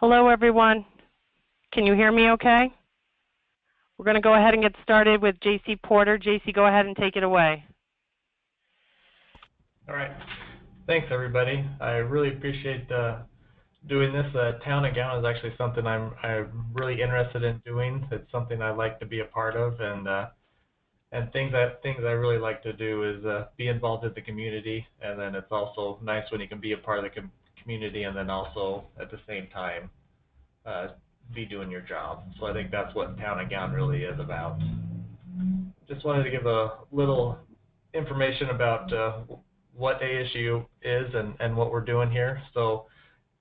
Hello, everyone. Can you hear me okay? We're going to go ahead and get started with JC Porter. JC, go ahead and take it away. All right. Thanks, everybody. I really appreciate doing this. Town and Gown is actually something I'm really interested in doing. It's something I like to be a part of, and things I really like to do is be involved with the community, and then it's also nice when you can be a part of the community and then also at the same time be doing your job. So I think that's what Town and Gown really is about. Just wanted to give a little information about what ASU is and what we're doing here. So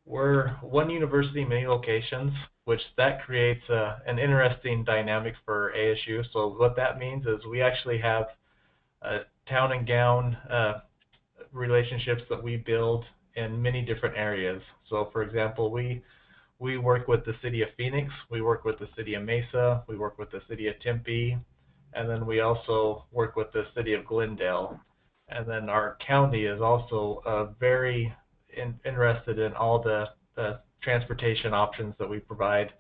we're one university, many locations, which that creates an interesting dynamic for ASU. So what that means is we actually have Town and Gown relationships that we build in many different areas. So for example, we work with the city of Phoenix, we work with the city of Mesa, we work with the city of Tempe, and then we also work with the city of Glendale. And then our county is also very interested in all the transportation options that we provide,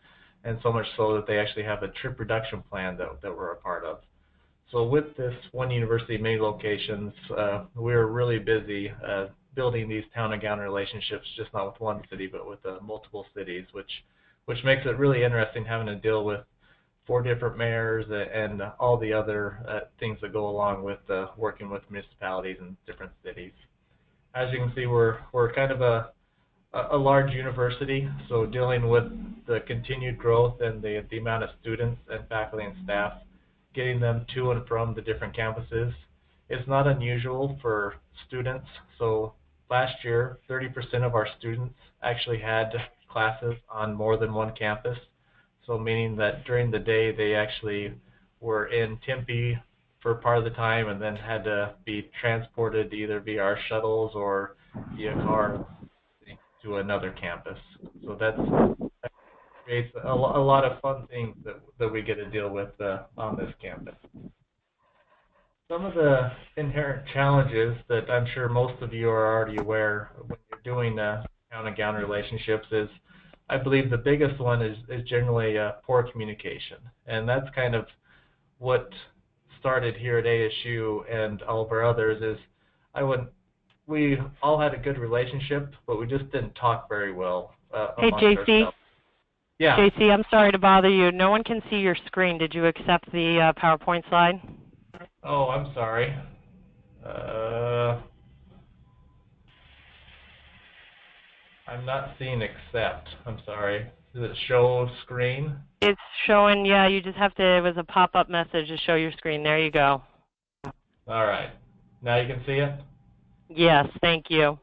and so much so that they actually have a trip reduction plan that we're a part of. So with this one university, many locations, we're really busy building these Town and Gown relationships, just not with one city, but with multiple cities, which makes it really interesting having to deal with 4 different mayors and all the other things that go along with working with municipalities in different cities. As you can see, we're kind of a large university, so dealing with the continued growth and the amount of students and faculty and staff, getting them to and from the different campuses is not unusual for students. So last year, 30% of our students actually had classes on more than one campus. So meaning that during the day they actually were in Tempe for part of the time and then had to be transported either via our shuttles or via car to another campus. So that creates a lot of fun things that we get to deal with on this campus. Some of the inherent challenges that I'm sure most of you are already aware when you're doing Town and Gown relationships is, I believe the biggest one is generally poor communication, and that's kind of what started here at ASU and all of our others. Is we all had a good relationship, but we just didn't talk very well amongst ourselves. Yeah. JC, I'm sorry to bother you. No one can see your screen. Did you accept the PowerPoint slide? Oh, I'm sorry. I'm not seeing accept. I'm sorry. Does it show screen? It's showing, yeah, you just have to, it was a pop-up message to show your screen. There you go. All right. Now you can see it? Yes, thank you.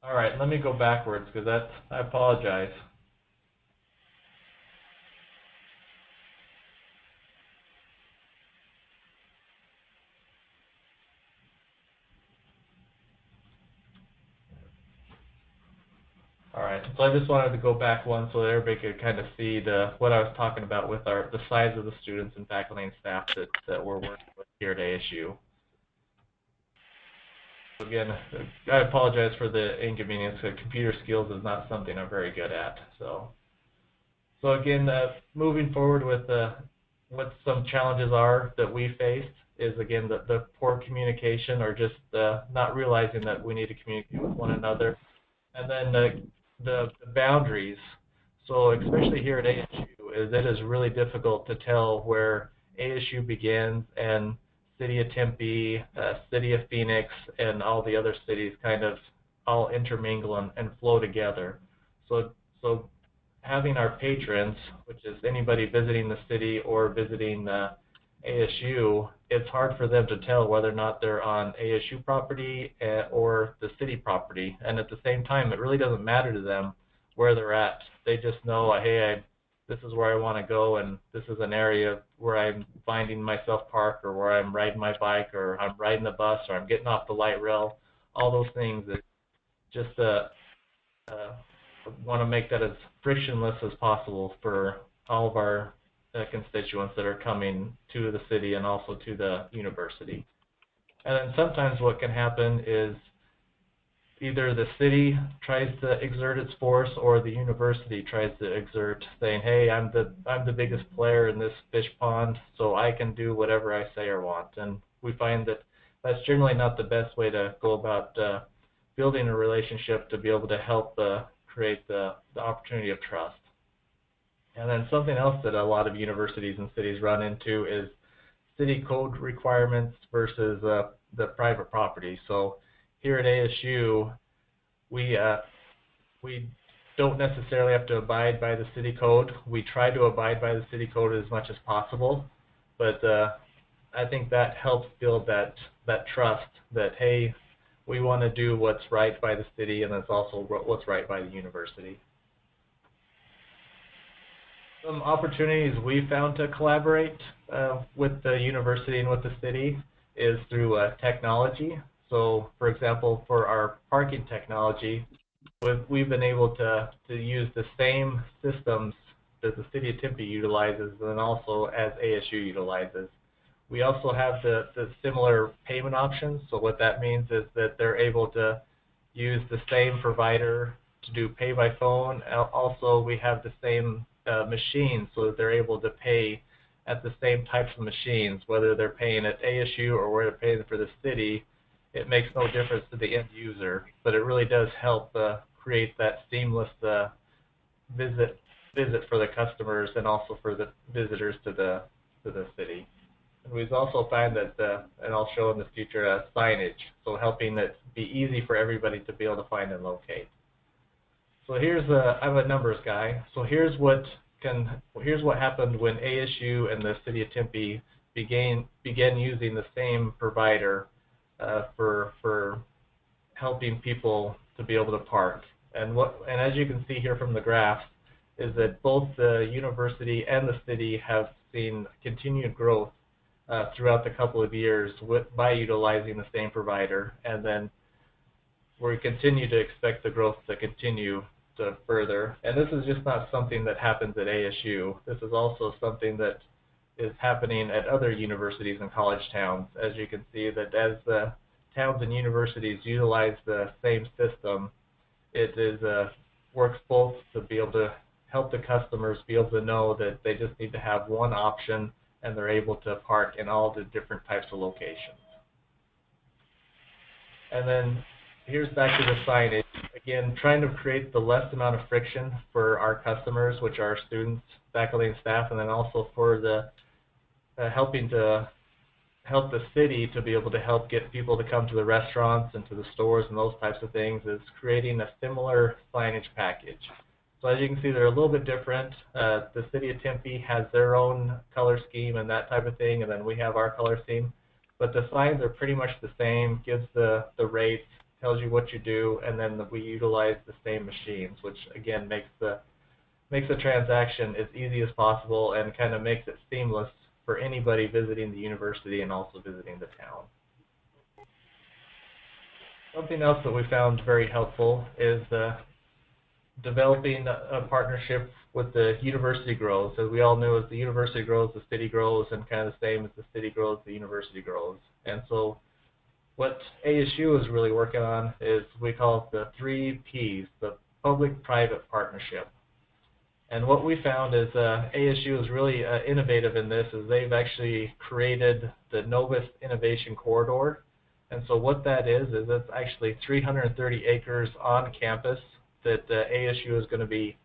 All right, let me go backwards because I apologize. All right, so I just wanted to go back one so that everybody could kind of see what I was talking about with the size of the students and faculty and staff that we're working with here at ASU. Again, I apologize for the inconvenience. Computer skills is not something I'm very good at. So again, moving forward with what some challenges are that we faced is, again, the poor communication, or just not realizing that we need to communicate with one another. And then the boundaries. So especially here at ASU, it is really difficult to tell where ASU begins and City of Tempe, City of Phoenix, and all the other cities kind of all intermingle and flow together. So having our patrons, which is anybody visiting the city or visiting ASU, it's hard for them to tell whether or not they're on ASU property or the city property. And at the same time, it really doesn't matter to them where they're at. They just know, hey, this is where I want to go, and this is an area where I'm finding myself parked, or where I'm riding my bike, or I'm riding the bus, or I'm getting off the light rail. All those things that just want to make that as frictionless as possible for all of our constituents that are coming to the city and also to the university. And then sometimes what can happen is either the city tries to exert its force or the university tries to exert, saying, "Hey, I'm the biggest player in this fish pond, so I can do whatever I say or want." And we find that that's generally not the best way to go about building a relationship to be able to help create the opportunity of trust. And then something else that a lot of universities and cities run into is city code requirements versus the private property. So here at ASU, we we don't necessarily have to abide by the city code. We try to abide by the city code as much as possible, but I think that helps build that trust that, hey, we want to do what's right by the city, and that's also what's right by the university. Some opportunities we found to collaborate with the university and with the city is through technology. So, for example, for our parking technology, we've been able to use the same systems that the city of Tempe utilizes and also as ASU utilizes. We also have the similar payment options. So what that means is that they're able to use the same provider to do pay by phone. Also, we have the same machines, so that they're able to pay at the same types of machines, whether they're paying at ASU or whether they're paying for the city. It makes no difference to the end user, but it really does help create that seamless visit for the customers and also for the visitors to the city. And we also find that, and I'll show in the future, signage, so helping it be easy for everybody to be able to find and locate. So I'm a numbers guy. So here's what happened when ASU and the city of Tempe began using the same provider for helping people to be able to park. And as you can see here from the graphs, is that both the university and the city have seen continued growth throughout the couple of years by utilizing the same provider, and then we continue to expect the growth to continue to further. And this is just not something that happens at ASU. This is also something that is happening at other universities and college towns. As you can see, that as the towns and universities utilize the same system, it works both to be able to help the customers be able to know that they just need to have one option and they're able to park in all the different types of locations. And then here's back to the signage. Again, trying to create the less amount of friction for our customers, which are students, faculty, and staff, and then also for the helping to help the city to be able to help get people to come to the restaurants and to the stores and those types of things, is creating a similar signage package. So as you can see, they're a little bit different. The city of Tempe has their own color scheme and that type of thing, and then we have our color scheme. But the signs are pretty much the same, gives the rates, tells you what you do, and then we utilize the same machines, which again makes the transaction as easy as possible and kind of makes it seamless for anybody visiting the university and also visiting the town. Something else that we found very helpful is developing a partnership with the university grows. As we all know, as the university grows, the city grows, and kind of the same as the city grows, the university grows. And so what ASU is really working on is we call it the 3 Ps, the public-private partnership. And what we found is ASU is really innovative in this, is they've actually created the Novus Innovation Corridor. And so what that is it's actually 330 acres on campus that ASU is going to be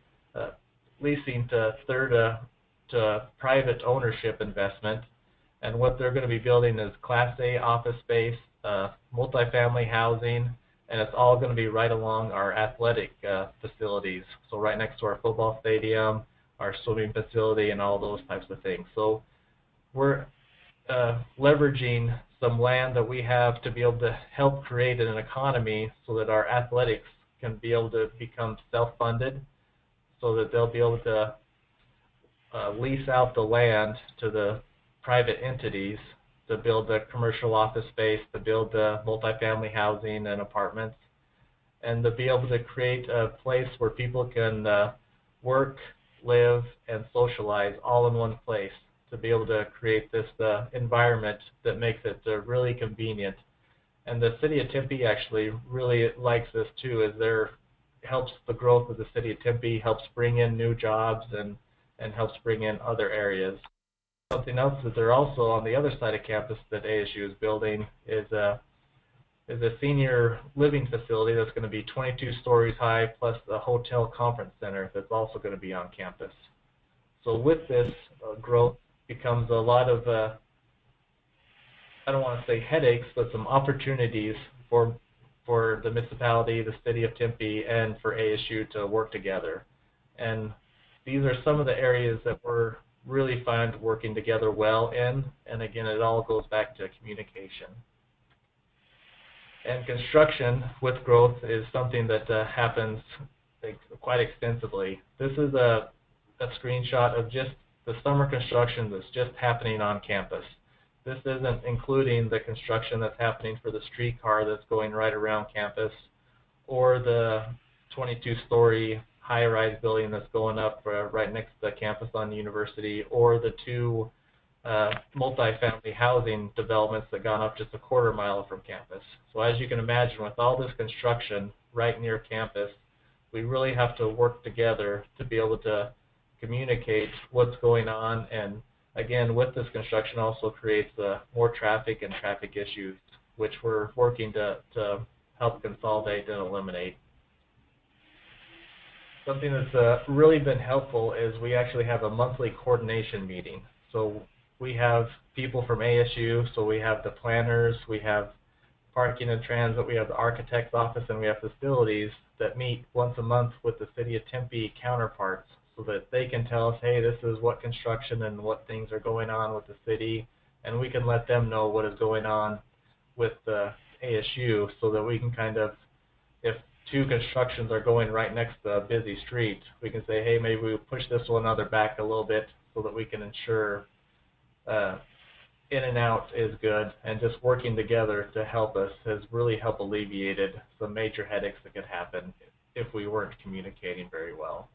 leasing to private ownership investment. And what they're going to be building is Class A office space, multifamily housing, and it's all going to be right along our athletic facilities. So right next to our football stadium, our swimming facility, and all those types of things. So we're leveraging some land that we have to be able to help create an economy so that our athletics can be able to become self-funded, so that they'll be able to lease out the land to the private entities to build the commercial office space, to build the multifamily housing and apartments, and to be able to create a place where people can work, live, and socialize all in one place, to be able to create this environment that makes it really convenient. And the city of Tempe actually really likes this too, as there helps the growth of the city of Tempe, helps bring in new jobs and helps bring in other areas. Something else that they're also on the other side of campus that ASU is building is a senior living facility that's going to be 22 stories high, plus a hotel conference center that's also going to be on campus. So with this growth becomes a lot of I don't want to say headaches, but some opportunities for the municipality, the city of Tempe, and for ASU to work together. And these are some of the areas that we're really find working together well in. And again, it all goes back to communication. And construction with growth is something that happens quite extensively. This is a screenshot of just the summer construction that's just happening on campus. This isn't including the construction that's happening for the streetcar that's going right around campus, or the 22-story high-rise building that's going up right next to the campus on the university, or the two multi-family housing developments that gone up just a quarter mile from campus. So as you can imagine, with all this construction right near campus, we really have to work together to be able to communicate what's going on. And again, with this construction also creates more traffic and traffic issues, which we're working to help consolidate and eliminate. Something that's really been helpful is we actually have a monthly coordination meeting. So we have people from ASU, so we have the planners, we have parking and transit, we have the architect's office, and we have facilities that meet once a month with the city of Tempe counterparts, so that they can tell us, hey, this is what construction and what things are going on with the city, and we can let them know what is going on with the ASU, so that we can kind of, if two constructions are going right next to a busy street, we can say, hey, maybe we push this one other back a little bit so that we can ensure in and out is good, and just working together to help us has really helped alleviated some major headaches that could happen if we weren't communicating very well.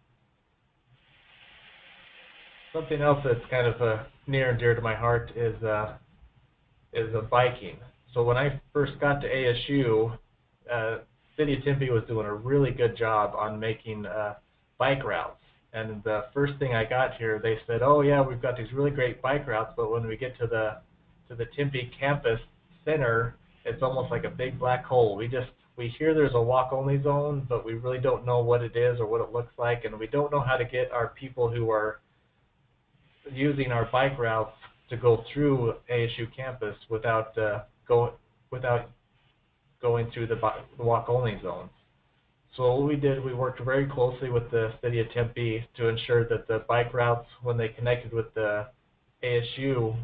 Something else that's kind of near and dear to my heart is biking. So when I first got to ASU, City of Tempe was doing a really good job on making bike routes. And the first thing I got here, they said, oh yeah, we've got these really great bike routes, but when we get to the Tempe campus center, it's almost like a big black hole. We hear there's a walk-only zone, but we really don't know what it is or what it looks like, and we don't know how to get our people who are using our bike routes to go through ASU campus without going through the walk-only zones. So what we did, we worked very closely with the city of Tempe to ensure that the bike routes, when they connected with the ASU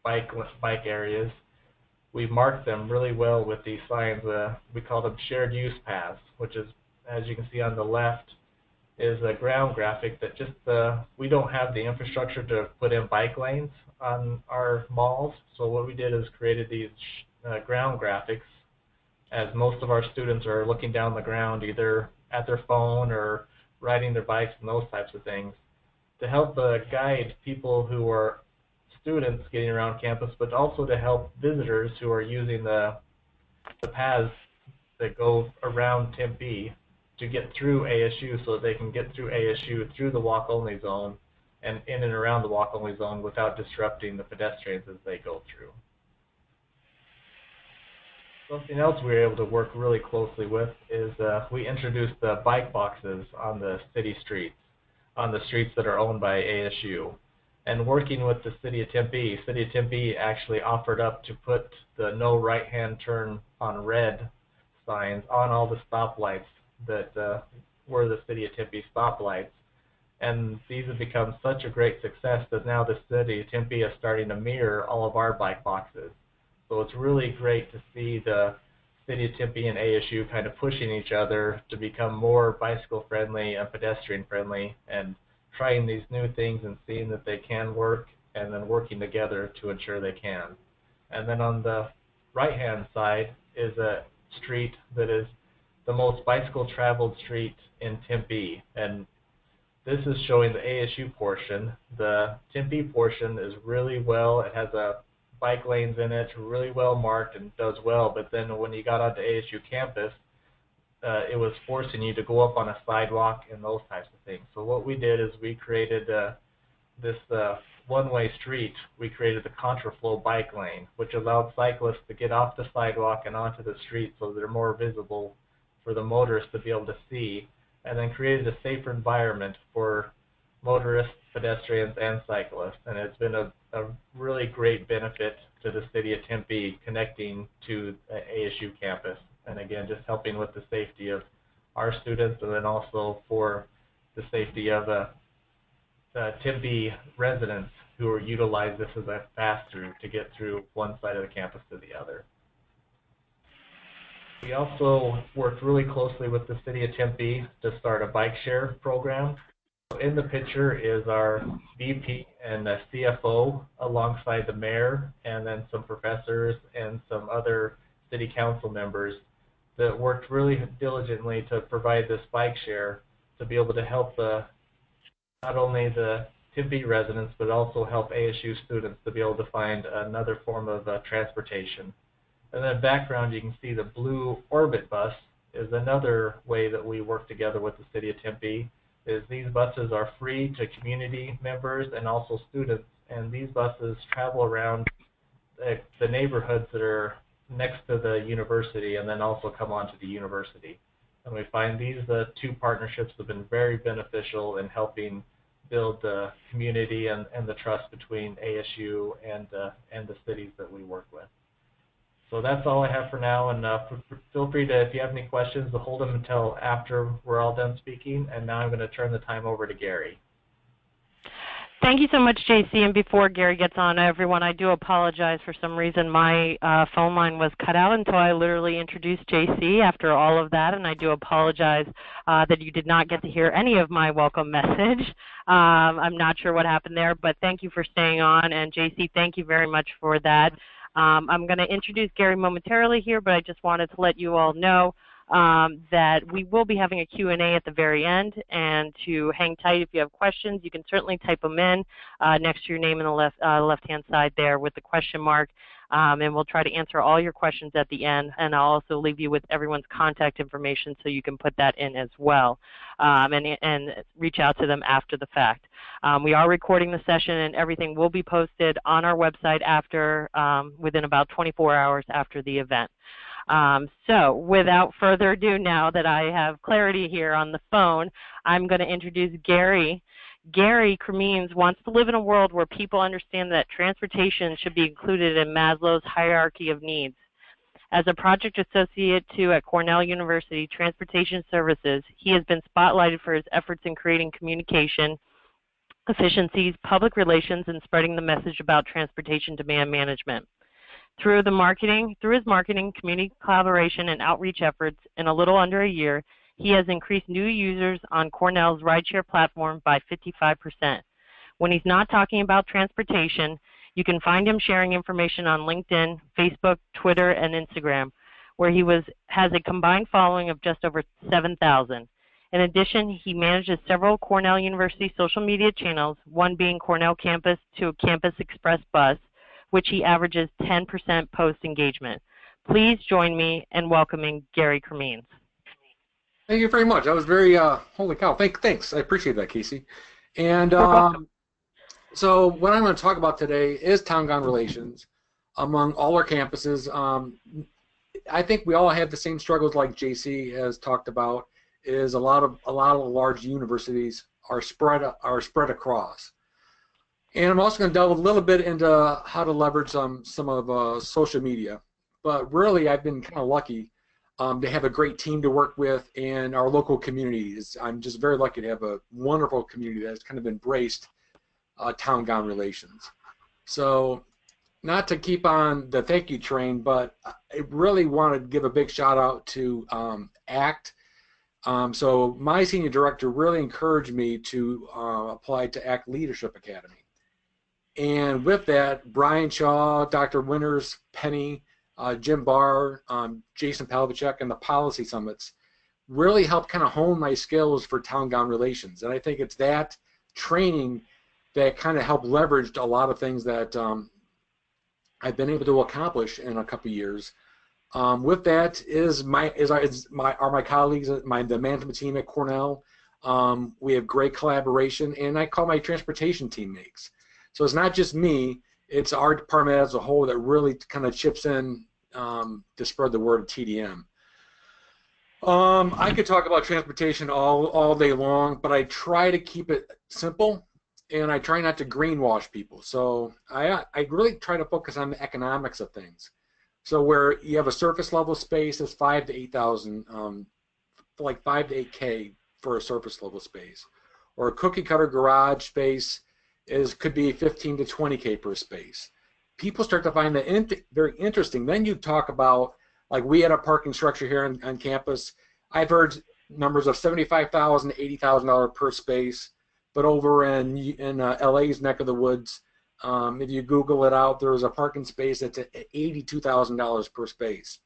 bike areas, we marked them really well with these signs. We call them shared use paths, which is, as you can see on the left, is a ground graphic that just, we don't have the infrastructure to put in bike lanes on our malls. So what we did is created these ground graphics, as most of our students are looking down the ground either at their phone or riding their bikes and those types of things, to help guide people who are students getting around campus, but also to help visitors who are using the paths that go around Tempe to get through ASU, so that they can get through ASU through the walk-only zone and in and around the walk-only zone without disrupting the pedestrians as they go through. Something else we were able to work really closely with is we introduced the bike boxes on the city streets, on the streets that are owned by ASU. And working with the City of Tempe actually offered up to put the no right-hand turn on red signs on all the stoplights that were the City of Tempe stoplights. And these have become such a great success that now the City of Tempe is starting to mirror all of our bike boxes. So it's really great to see the City of Tempe and ASU kind of pushing each other to become more bicycle friendly and pedestrian friendly, and trying these new things and seeing that they can work, and then working together to ensure they can. And then on the right hand side is a street that is the most bicycle traveled street in Tempe, and this is showing the ASU portion. The Tempe portion is really well, it has a bike lanes in it, really well marked and does well. But then when you got onto ASU campus, it was forcing you to go up on a sidewalk and those types of things. So what we did is we created this one-way street. We created the contraflow bike lane, which allowed cyclists to get off the sidewalk and onto the street so they're more visible for the motorists to be able to see, and then created a safer environment for motorists, pedestrians, and cyclists. And it's been a really great benefit to the city of Tempe connecting to ASU campus. And again, just helping with the safety of our students, and then also for the safety of Tempe residents who utilize this as a pass-through to get through one side of the campus to the other. We also worked really closely with the city of Tempe to start a bike share program. In the picture is our VP and the CFO alongside the mayor, and then some professors and some other city council members that worked really diligently to provide this bike share to be able to help not only the Tempe residents, but also help ASU students to be able to find another form of transportation. And then background, you can see the blue Orbit bus is another way that we work together with the city of Tempe. Is these buses are free to community members and also students, and these buses travel around the neighborhoods that are next to the university and then also come onto the university. And we find these two partnerships have been very beneficial in helping build the community and the trust between ASU and the cities that we work with. So that's all I have for now, and feel free to, if you have any questions, to hold them until after we're all done speaking. And now I'm going to turn the time over to Gary. Thank you so much, JC. And before Gary gets on, everyone, I do apologize. For some reason, my phone line was cut out until I literally introduced JC after all of that, and I do apologize that you did not get to hear any of my welcome message. I'm not sure what happened there, but thank you for staying on. And JC, thank you very much for that. I'm going to introduce Gary momentarily here, but I just wanted to let you all know that we will be having a Q&A at the very end, and to hang tight if you have questions. You can certainly type them in next to your name in the left-hand side there with the question mark, and we'll try to answer all your questions at the end, and I'll also leave you with everyone's contact information so you can put that in as well, and reach out to them after the fact. We are recording the session, and everything will be posted on our website after, within about 24 hours after the event. So without further ado, now that I have clarity here on the phone, I'm going to introduce Gary. Gary Cremines wants to live in a world where people understand that transportation should be included in Maslow's hierarchy of needs. As a project associate at Cornell University Transportation Services, he has been spotlighted for his efforts in creating communication efficiencies, public relations, and spreading the message about transportation demand management. Through his marketing, community collaboration, and outreach efforts, in a little under a year, he has increased new users on Cornell's rideshare platform by 55%. When he's not talking about transportation, you can find him sharing information on LinkedIn, Facebook, Twitter, and Instagram, where he has a combined following of just over 7,000. In addition, he manages several Cornell University social media channels, one being Cornell Campus to Campus Express Bus, which he averages 10% post engagement. Please join me in welcoming Gary Cremines. Thank you very much. That was very, holy cow, thanks. I appreciate that, Casey. And so what I'm going to talk about today is town-gown relations among all our campuses. I think we all have the same struggles like JC has talked about, is a lot of large universities are spread across. And I'm also going to delve a little bit into how to leverage some of social media. But really, I've been kind of lucky to have a great team to work with in our local communities. I'm just very lucky to have a wonderful community that has kind of embraced town-gown relations. So not to keep on the thank you train, but I really want to give a big shout out to ACT. So my senior director really encouraged me to apply to ACT Leadership Academy. And with that, Brian Shaw, Dr. Winters, Penny, Jim Barr, Jason Palovicek, and the policy summits really helped kind of hone my skills for town-gown relations. And I think it's that training that kind of helped leverage a lot of things that I've been able to accomplish in a couple of years. With that are my colleagues, the management team at Cornell. We have great collaboration, and I call my transportation teammates. So it's not just me; it's our department as a whole that really kind of chips in to spread the word of TDM. I could talk about transportation all day long, but I try to keep it simple, and I try not to greenwash people. So I really try to focus on the economics of things. So where you have a surface level space that's 5 to 8,000, like 5 to 8K for a surface level space, or a cookie cutter garage space could be 15 to 20K per space. People start to find that very interesting. Then you talk about, like, we had a parking structure here on campus. I've heard numbers of $75,000 to $80,000 per space, but over in LA's neck of the woods, if you Google it out, there's a parking space that's at $82,000 per space.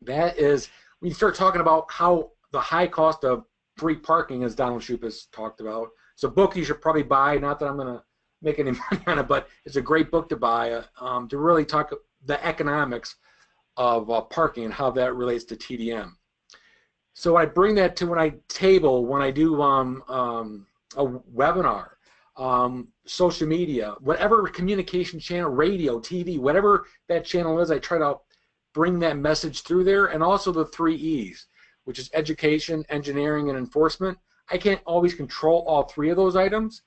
That is, when you start talking about how the high cost of free parking, as Donald Shoup has talked about. It's a book you should probably buy. Not that I'm going to make any money on it, but it's a great book to buy to really talk the economics of parking and how that relates to TDM. So I bring that to when I do a webinar, social media, whatever communication channel, radio, TV, whatever that channel is, I try to bring that message through there, and also the 3 E's, which is education, engineering, and enforcement. I can't always control all 3 of those items,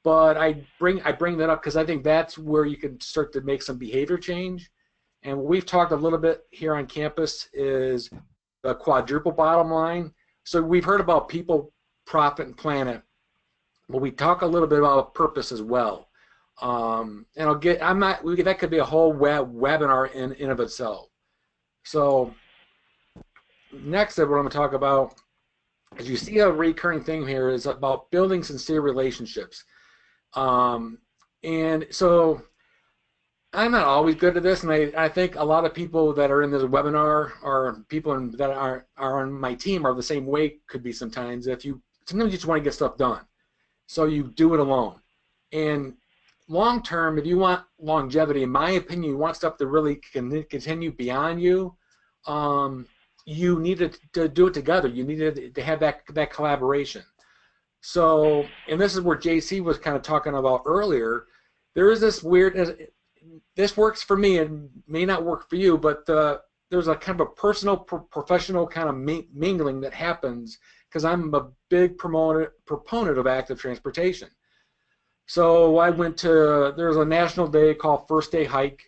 but I bring that up because I think that's where you can start to make some behavior change. And what we've talked a little bit here on campus is the quadruple bottom line. So we've heard about people, profit, and planet. Well, we talk a little bit about purpose as well. And that could be a whole webinar in of itself. So next, what I'm going to talk about, as you see, a recurring theme here is about building sincere relationships. And so I'm not always good at this, and I think a lot of people that are in this webinar or people that are on my team are the same way. Could be sometimes sometimes you just want to get stuff done, so you do it alone. And long term, if you want longevity, in my opinion, you want stuff to really continue beyond you. You need to do it together. You need to have that collaboration. So, and this is where JC was kind of talking about earlier. There is this weird. This works for me and may not work for you, but there's a kind of a personal, professional kind of mingling that happens because I'm a big proponent of active transportation. So I went to, there's a national day called First Day Hike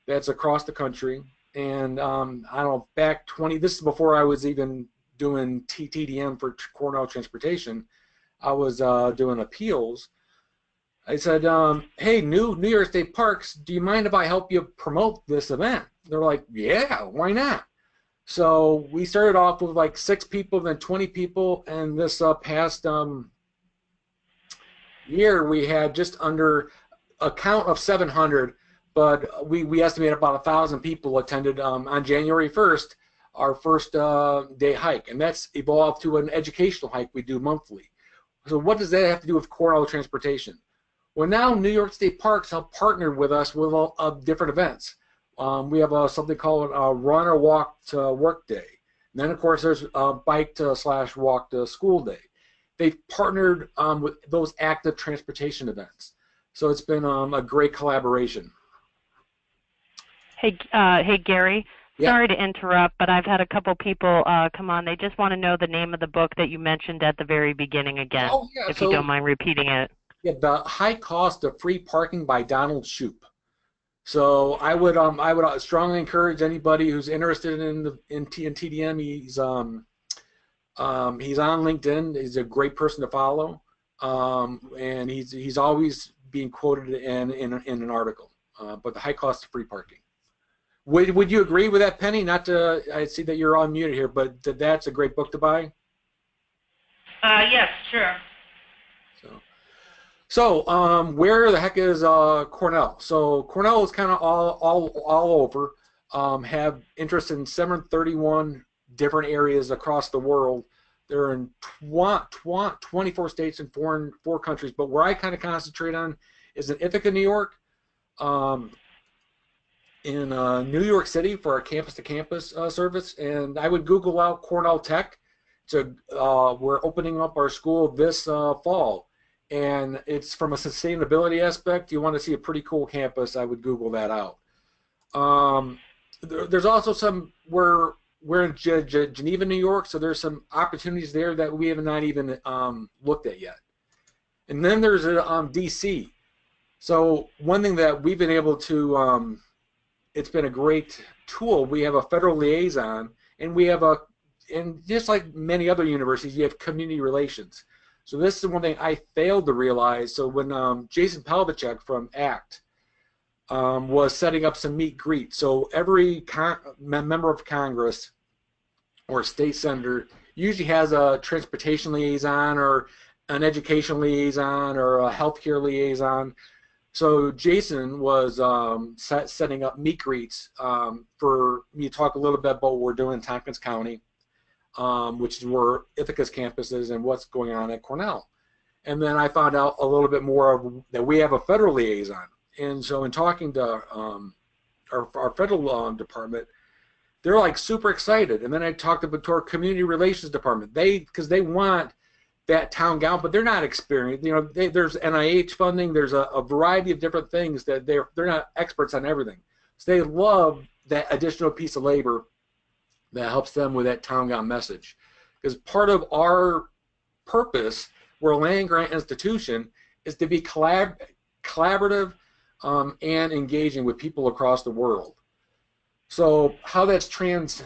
that's across the country, and I don't know, this is before I was even doing TDM for Cornell Transportation. I was doing appeals. I said, hey, New York State Parks, do you mind if I help you promote this event? They're like, yeah, why not? So we started off with like 6 people, then 20 people, and this past year we had just under a count of 700, but we estimate about 1,000 people attended on January 1st, our first day hike, and that's evolved to an educational hike we do monthly. So what does that have to do with Cornell Transportation? Well, now New York State Parks have partnered with us with different events. We have something called a Run or Walk to Work Day. And then, of course, there's a Bike to / Walk to School Day. They've partnered with those active transportation events. So it's been a great collaboration. Hey, Gary. Yeah. Sorry to interrupt, but I've had a couple people come on. They just want to know the name of the book that you mentioned at the very beginning again, if you don't mind repeating it. Yeah, The High Cost of Free Parking by Donald Shoup. So I would strongly encourage anybody who's interested in TDM. He's on LinkedIn. He's a great person to follow, and he's always being quoted in an article. But The High Cost of Free Parking. Would you agree with that, Penny? I see that you're unmuted here, but that's a great book to buy. Yes, sure. So where the heck is Cornell? So Cornell is kind of all over. Have interest in 731 different areas across the world. They're in 24 states and 4 countries. But where I kind of concentrate on is in Ithaca, New York, in New York City for our campus-to-campus service, and I would Google out Cornell Tech. We're opening up our school this fall, and it's from a sustainability aspect. You want to see a pretty cool campus, I would Google that out. There's also we're in Geneva, New York, so there's some opportunities there that we have not even looked at yet. And then there's DC. So one thing that we've been able to, it's been a great tool. We have a federal liaison, and and just like many other universities, you have community relations. So this is one thing I failed to realize. So when Jason Pavlicek from ACT was setting up some meet greet, so every member of Congress or state senator usually has a transportation liaison or an education liaison or a healthcare liaison. So Jason was setting up meet greets for me to talk a little bit about what we're doing in Tompkins County, which is where Ithaca's campus is and what's going on at Cornell. And then I found out a little bit more that we have a federal liaison. And so in talking to our federal department, they're like super excited. And then I talked to our community relations department. Because they want that town gown, but they're not experienced. You know, there's NIH funding. There's a variety of different things that they're not experts on everything. So they love that additional piece of labor that helps them with that town gown message. Because part of our purpose, we're a land grant institution, is to be collaborative and engaging with people across the world. So how that's kind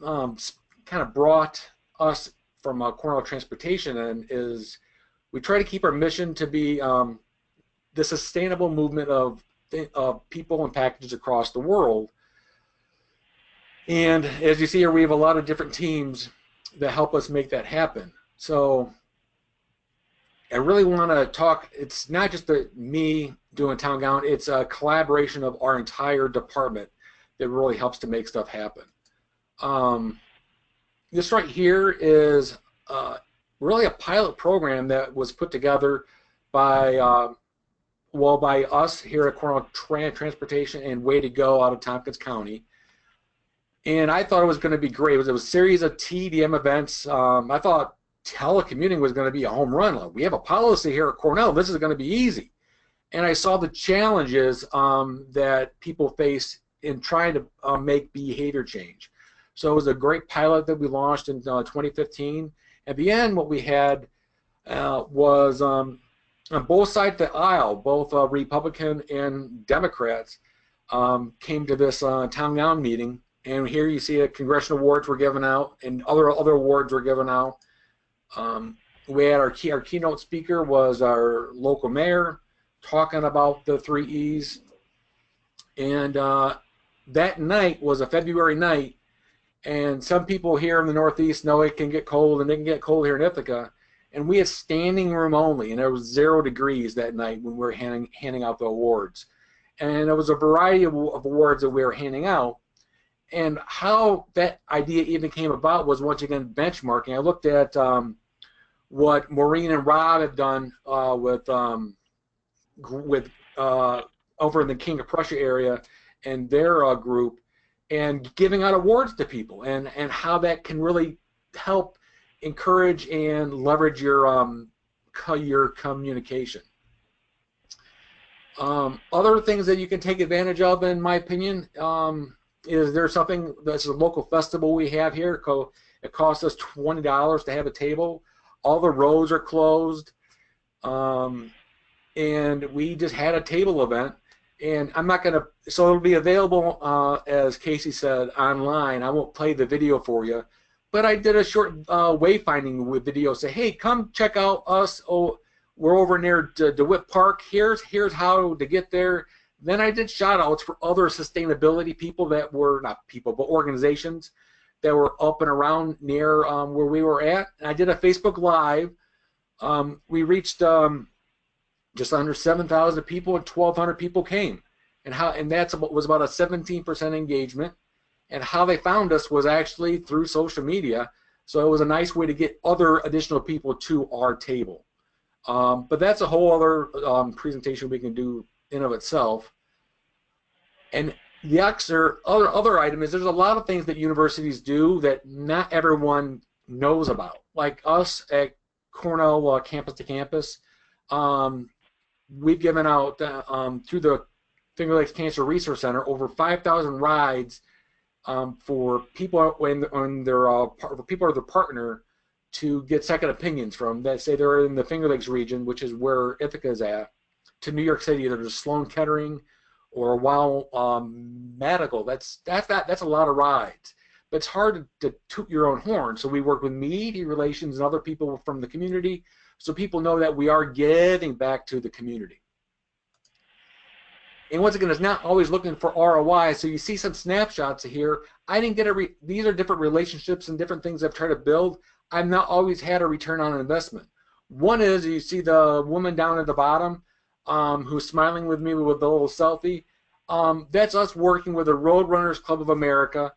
of brought us from Cornell Transportation and is we try to keep our mission to be the sustainable movement of people and packages across the world. And as you see here, we have a lot of different teams that help us make that happen. So I really want to talk, it's not just me doing town gown, it's a collaboration of our entire department that really helps to make stuff happen. This right here is really a pilot program that was put together by by us here at Cornell Transportation and Way to Go out of Tompkins County. And I thought it was going to be great. It was a series of TDM events. I thought telecommuting was going to be a home run. Like, we have a policy here at Cornell. This is going to be easy. And I saw the challenges that people face in trying to make behavior change. So it was a great pilot that we launched in 2015. At the end, what we had was on both sides of the aisle, both Republican and Democrats came to this town gown meeting. And here you see congressional awards were given out and other awards were given out. We had our keynote speaker was our local mayor talking about the 3 E's. And that night was a February night. And some people here in the Northeast know it can get cold, and it can get cold here in Ithaca. And we had standing room only, and there was 0 degrees that night when we were handing out the awards. And there was a variety of awards that we were handing out. And how that idea even came about was, once again, benchmarking. I looked at what Maureen and Rob have done with over in the King of Prussia area and their group, and giving out awards to people, and how that can really help encourage and leverage your communication. Other things that you can take advantage of, in my opinion, is there's something that's a local festival we have here. It costs us $20 to have a table. All the roads are closed, and we just had a table event. And I'm not going to, so it'll be available, as Casey said, online. I won't play the video for you, but I did a short wayfinding with video. Say, hey, come check out us. Oh, we're over near DeWitt Park. Here's how to get there. Then I did shout outs for other sustainability people that were, not people, but organizations that were up and around near where we were at. And I did a Facebook Live. We reached just under 7,000 people, and 1,200 people came. And that was about a 17% engagement. And how they found us was actually through social media. So it was a nice way to get other additional people to our table. But that's a whole other presentation we can do in of itself. And the other item is there's a lot of things that universities do that not everyone knows about. Like us at Cornell Campus to Campus, um, we've given out through the Finger Lakes Cancer Research Center over 5,000 rides for people when they're for people or their partner to get second opinions from that say they're in the Finger Lakes region, which is where Ithaca is at, to New York City, either to Sloan Kettering or Wow Medical. That's a lot of rides. But it's hard to toot your own horn. So we work with media relations and other people from the community, so people know that we are giving back to the community. And once again, it's not always looking for ROI. So you see some snapshots here. I didn't get these are different relationships and different things I've tried to build. I've not always had a return on investment. One is you see the woman down at the bottom who's smiling with me with the little selfie. That's us working with the Roadrunners Club of America,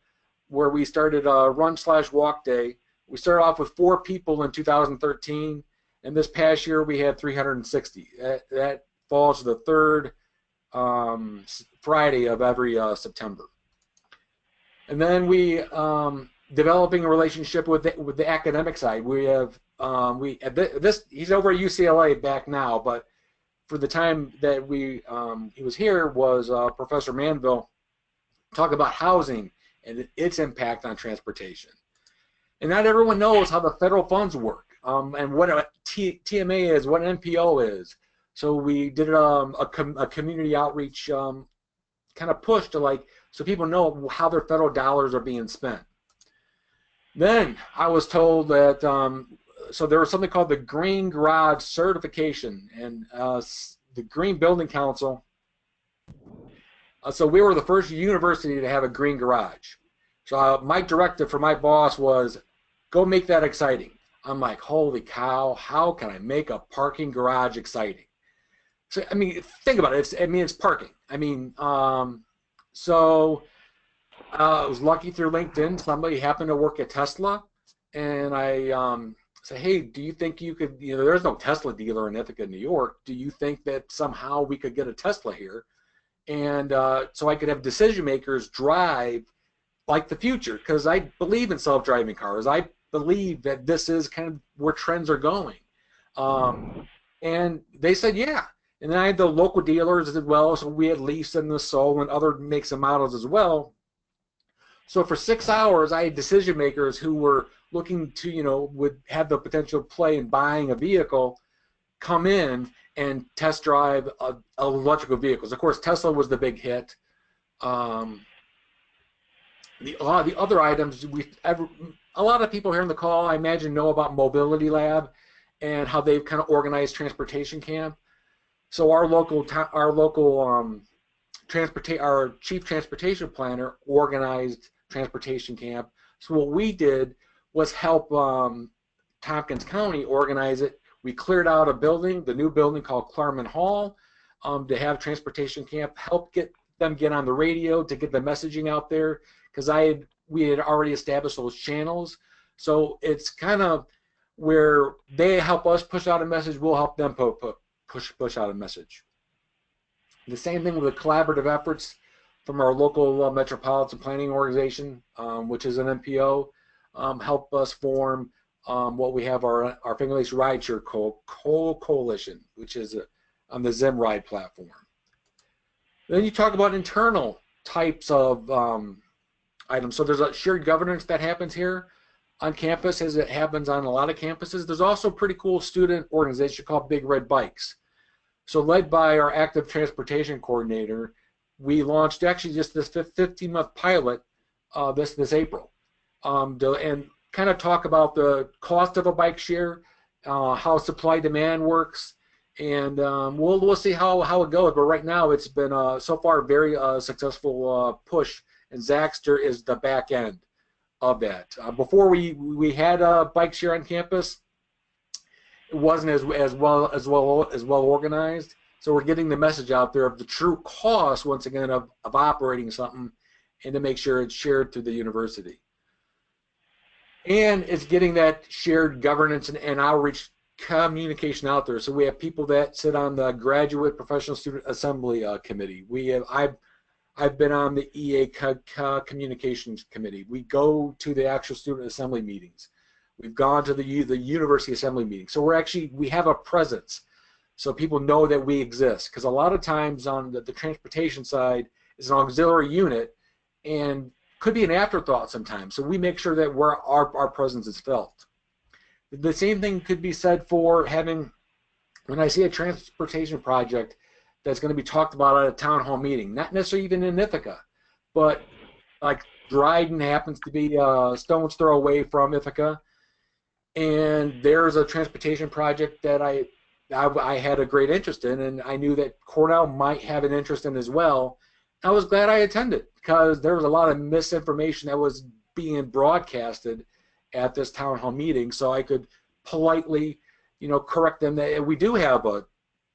where we started a run/walk day. We started off with 4 people in 2013, and this past year we had 360. That falls to the third Friday of every September. And then we developing a relationship with the academic side. We have he's over at UCLA back now, but for the time that he was here was Professor Manville talk about housing and its impact on transportation. And not everyone knows how the federal funds work and what a TMA is, what an NPO is. So we did a community outreach kind of push to so people know how their federal dollars are being spent. Then I was told that so there was something called the Green Garage Certification, and the Green Building Council. So we were the first university to have a green garage. So my directive for my boss was, go make that exciting. I'm like, holy cow, how can I make a parking garage exciting? So I mean, think about it. It's parking. I mean, so I was lucky through LinkedIn. Somebody happened to work at Tesla, and I said, hey, do you think you could? There's no Tesla dealer in Ithaca, New York. Do you think that somehow we could get a Tesla here, and so I could have decision makers drive like the future? Because I believe in self-driving cars. I believe that this is kind of where trends are going. And they said, yeah. And then I had the local dealers as well, so we had Leafs and the Soul and other makes and models as well. So for 6 hours, I had decision makers who were looking to, would have the potential play in buying a vehicle, come in and test drive electrical vehicles. Of course, Tesla was the big hit. A lot of the other items, a lot of people here on the call, I imagine, know about Mobility Lab and how they've kind of organized transportation camp. So our chief transportation planner organized transportation camp. So what we did was help Tompkins County organize it. We cleared out a building, the new building called Claremont Hall, to have transportation camp, help them get on the radio, to get the messaging out there, because we had already established those channels. So it's kind of where they help us push out a message, we'll help them push out a message. The same thing with the collaborative efforts from our local metropolitan planning organization, which is an NPO, help us form what we have our Finger Lakes Rideshare Coalition, which is on the ZimRide platform. Then you talk about internal types of items. So there's a shared governance that happens here on campus, as it happens on a lot of campuses. There's also a pretty cool student organization called Big Red Bikes. So led by our active transportation coordinator, we launched actually just this 15-month pilot this April, and kind of talk about the cost of a bike share, how supply-demand works, and we'll see how it goes. But right now, it's been so far a very successful push, and Zaxter is the back end of that. Before we had a bike share on campus, it wasn't as well organized. So we're getting the message out there of the true cost, once again, of operating something, and to make sure it's shared through the university. And it's getting that shared governance and outreach communication out there. So we have people that sit on the graduate professional student assembly committee. I've been on the EA Communications Committee. We go to the actual student assembly meetings. We've gone to the university assembly meetings. So we have a presence. So people know that we exist. Because a lot of times on the transportation side is an auxiliary unit and could be an afterthought sometimes. So we make sure that our presence is felt. The same thing could be said for having, when I see a transportation project that's going to be talked about at a town hall meeting, not necessarily even in Ithaca, but like Dryden happens to be a stone's throw away from Ithaca, and there's a transportation project that I had a great interest in, and I knew that Cornell might have an interest in as well. I was glad I attended because there was a lot of misinformation that was being broadcasted at this town hall meeting, so I could politely, correct them that we do have a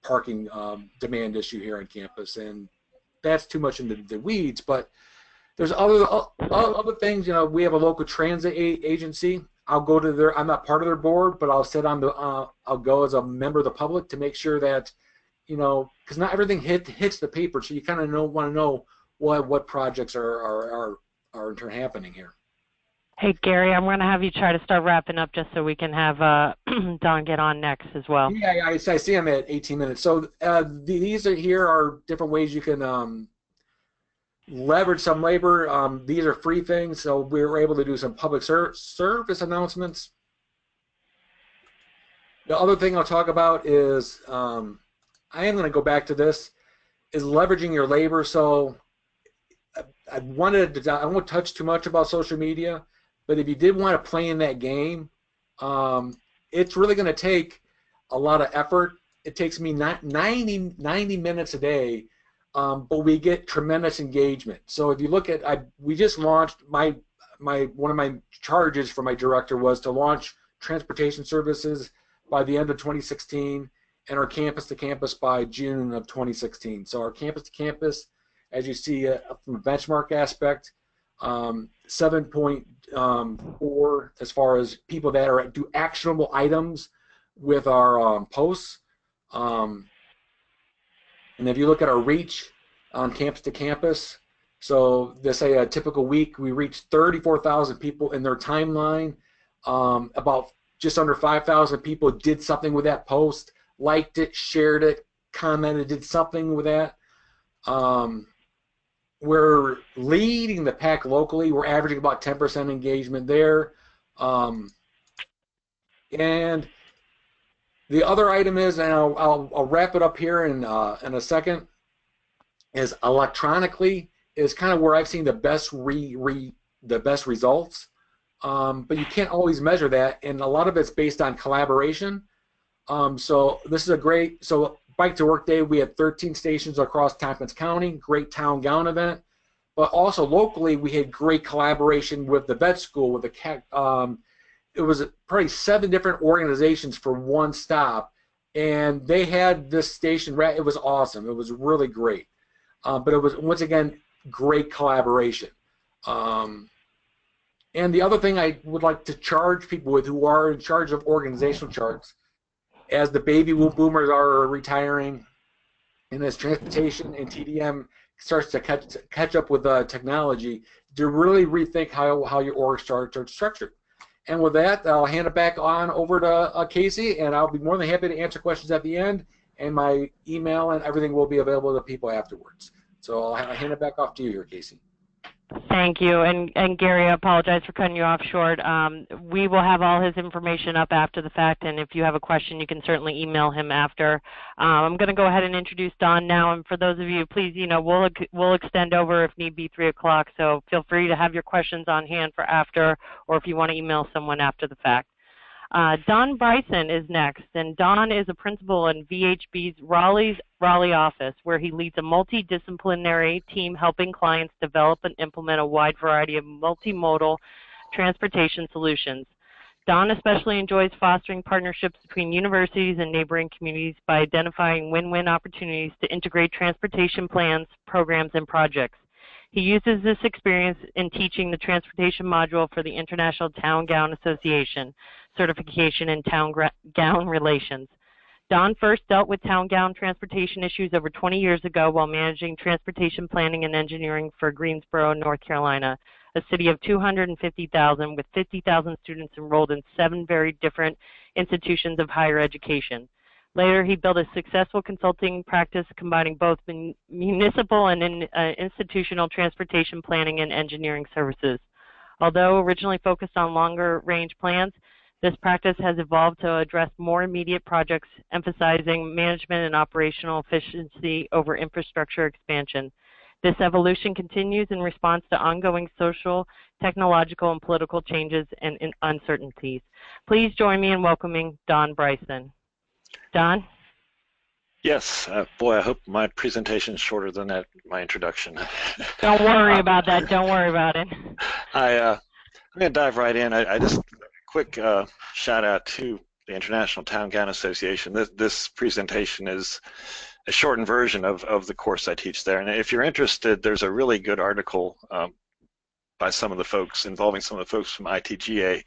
parking demand issue here on campus, and that's too much into the weeds. But there's other things. We have a local transit agency. I'll go to I'm not part of their board, but I'll sit on I'll go as a member of the public to make sure that, because not everything hits the paper, so you kind of want to know what projects are in turn happening here. Hey, Gary, I'm going to have you try to start wrapping up just so we can have Don get on next as well. Yeah, I see I'm at 18 minutes. So these here are different ways you can leverage some labor. These are free things, so we were able to do some public service announcements. The other thing I'll talk about is, I am going to go back to this, is leveraging your labor. So I won't touch too much about social media, but if you did want to play in that game, it's really going to take a lot of effort. It takes me 90 minutes a day, but we get tremendous engagement. So if you look at, we just launched one of my charges for my director was to launch transportation services by the end of 2016 and our campus to campus by June of 2016. So our campus to campus, as you see from a benchmark aspect, 7.4 as far as people that do actionable items with our posts. And if you look at our reach on campus to campus, so they say a typical week we reach 34,000 people in their timeline. About just under 5,000 people did something with that post, liked it, shared it, commented, did something with that. We're leading the pack locally. We're averaging about 10% engagement there. And the other item is, and I'll wrap it up here in a second, is electronically is kind of where I've seen the best results. But you can't always measure that, and a lot of it's based on collaboration. So this is so Bike to Work Day, we had 13 stations across Tompkins County, great town gown event. But also locally, we had great collaboration with the vet school, with it was probably 7 different organizations for one stop, and they had this station. It was awesome. It was really great. But it was, once again, great collaboration. And the other thing I would like to charge people with who are in charge of organizational charts, as the baby boomers are retiring, and as transportation and TDM starts to catch up with technology, to really rethink how your org charts are structured. And with that, I'll hand it back on over to Casey, and I'll be more than happy to answer questions at the end, and my email and everything will be available to people afterwards. So I'll hand it back off to you here, Casey. Thank you. And Gary, I apologize for cutting you off short. We will have all his information up after the fact, and if you have a question, you can certainly email him after. I'm going to go ahead and introduce Don now, and for those of you, please, we'll extend over if need be 3 o'clock, so feel free to have your questions on hand for after, or if you want to email someone after the fact. Don Bryson is next, and Don is a principal in VHB's Raleigh office, where he leads a multidisciplinary team helping clients develop and implement a wide variety of multimodal transportation solutions. Don especially enjoys fostering partnerships between universities and neighboring communities by identifying win-win opportunities to integrate transportation plans, programs, and projects. He uses this experience in teaching the transportation module for the International Town Gown Association certification in town gown relations. Don first dealt with town-gown transportation issues over 20 years ago while managing transportation planning and engineering for Greensboro, North Carolina, a city of 250,000 with 50,000 students enrolled in 7 very different institutions of higher education. Later, he built a successful consulting practice combining both municipal and institutional transportation planning and engineering services. Although originally focused on longer-range plans, this practice has evolved to address more immediate projects, emphasizing management and operational efficiency over infrastructure expansion. This evolution continues in response to ongoing social, technological, and political changes and uncertainties. Please join me in welcoming Don Bryson. Don? Yes, boy, I hope my presentation is shorter than my introduction. Don't worry about that. Don't worry about it. I'm going to dive right in. I just quick shout out to the International Town Gown Association. This presentation is a shortened version of the course I teach there. And if you're interested, there's a really good article by some of the folks, involving some of the folks from ITGA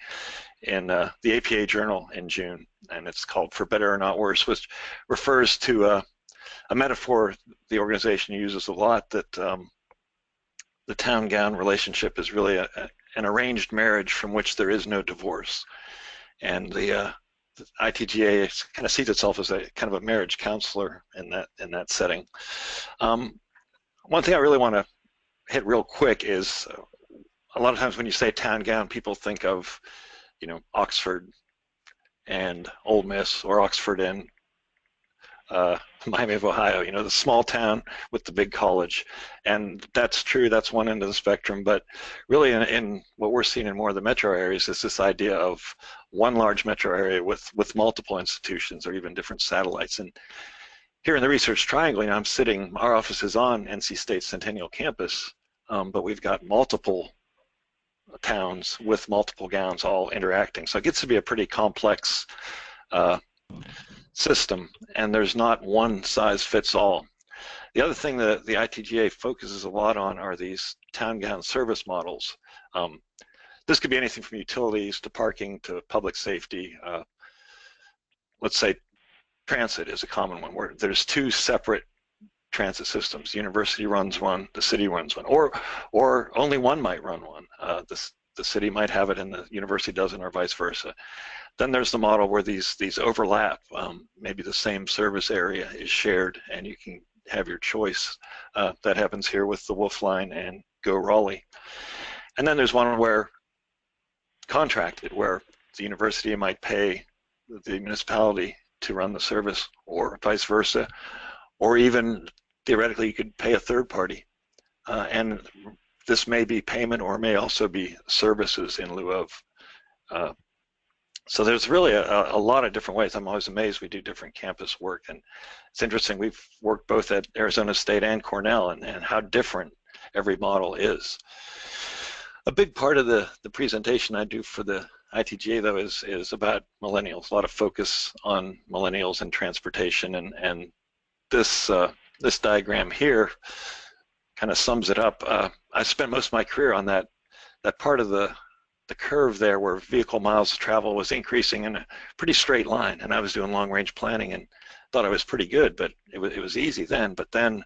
in the APA Journal in June. And it's called For Better or Not Worse, which refers to a metaphor the organization uses a lot, that the town-gown relationship is really an arranged marriage from which there is no divorce. And the ITGA kind of sees itself as a kind of a marriage counselor in that setting. One thing I really want to hit real quick is a lot of times when you say town-gown, people think of, you know, Oxford and Ole Miss, or Oxford and Miami of Ohio, you know, the small town with the big college. And that's true, that's one end of the spectrum, but really in what we're seeing in more of the metro areas is this idea of one large metro area with multiple institutions or even different satellites. And here in the Research Triangle, you know, I'm sitting, our office is on NC State Centennial Campus, but we've got multiple towns with multiple gowns all interacting. So it gets to be a pretty complex system, and there's not one size fits all. The other thing that the ITGA focuses a lot on are these town gown service models. This could be anything from utilities to parking to public safety. Let's say transit is a common one, where there's 2 separate transit systems. The university runs one, the city runs one, or only one might run one. The city might have it and the university doesn't, or vice versa. Then there's the model where these overlap. Maybe the same service area is shared and you can have your choice. That happens here with the Wolf Line and Go Raleigh. And then there's one where contracted, where the university might pay the municipality to run the service, or vice versa, or even theoretically you could pay a third party. And this may be payment or may also be services in lieu of. So there's really a lot of different ways. I'm always amazed we do different campus work, and it's interesting. We've worked both at Arizona State and Cornell, and how different every model is. A big part of the presentation I do for the ITGA, though, is about millennials. A lot of focus on millennials and transportation, and this diagram here kind of sums it up. I spent most of my career on that part of the curve there where vehicle miles of travel was increasing in a pretty straight line, and I was doing long-range planning and thought I was pretty good, but it was easy then. But then,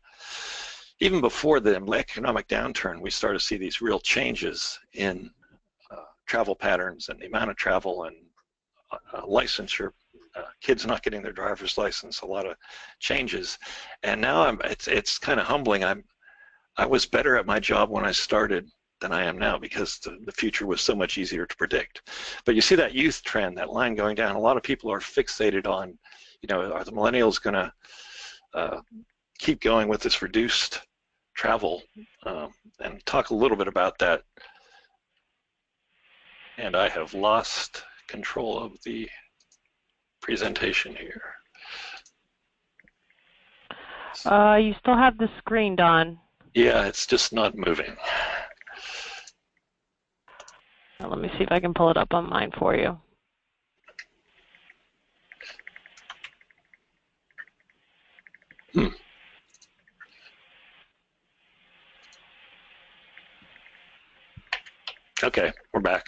even before the economic downturn, we started to see these real changes in travel patterns and the amount of travel and licensure, kids not getting their driver's license, a lot of changes. And now it's kind of humbling. I was better at my job when I started than I am now, because the future was so much easier to predict. But you see that youth trend, that line going down. A lot of people are fixated on, you know, are the millennials going to keep going with this reduced travel, and talk a little bit about that. And I have lost control of the presentation here. You still have the screen, Don. Yeah, it's just not moving. Now, let me see if I can pull it up on mine for you. Okay, we're back.